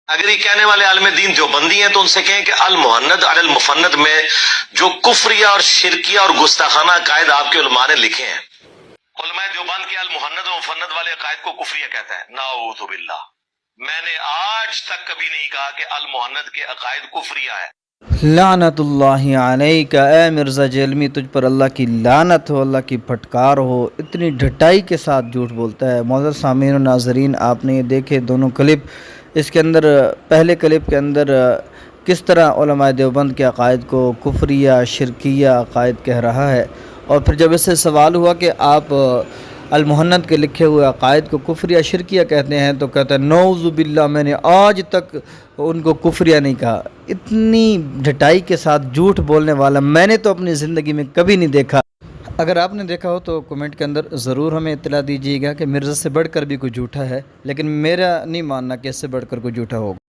اگر یہ کہنے والے عالم دین دیوبندی ہیں تو ان سے کہیں کہ المحند علی المفند میں جو کفریہ اور شرکیہ اور گستاخانہ عقائد آپ کے علماء نے لکھے ہیں، علماء دیوبند کے المحند و مفند والے عقائد کو کفریہ کہتا ہے، نعوذ باللہ۔ میں نے آج تک کبھی نہیں کہا کہ المحند کے عقائد کفریہ ہے۔ لعنت اللہ علیک، اے مرزا جیلمی، تجھ پر اللہ کی لعنت ہو، اللہ کی پھٹکار ہو، اتنی ڈھٹائی کے ساتھ جھوٹ بولتا ہے۔ معزز سامعین و ناظرین، آپ نے یہ دیکھے دونوں کلپ، اس کے اندر پہلے کلپ کے اندر کس طرح علماء دیوبند کے عقائد کو کفریہ شرکیہ عقائد کہہ رہا ہے، اور پھر جب اس سے سوال ہوا کہ آپ المحند کے لکھے ہوئے عقائد کو کفریہ شرکیہ کہتے ہیں تو کہتا ہے نعوذ باللہ، میں نے آج تک ان کو کفریہ نہیں کہا۔ اتنی ڈھٹائی کے ساتھ جھوٹ بولنے والا میں نے تو اپنی زندگی میں کبھی نہیں دیکھا۔ اگر آپ نے دیکھا ہو تو کمنٹ کے اندر ضرور ہمیں اطلاع دیجیے گا کہ مرزا سے بڑھ کر بھی کوئی جھوٹا ہے، لیکن میرا نہیں ماننا کہ اس سے بڑھ کر کوئی جھوٹا ہوگا۔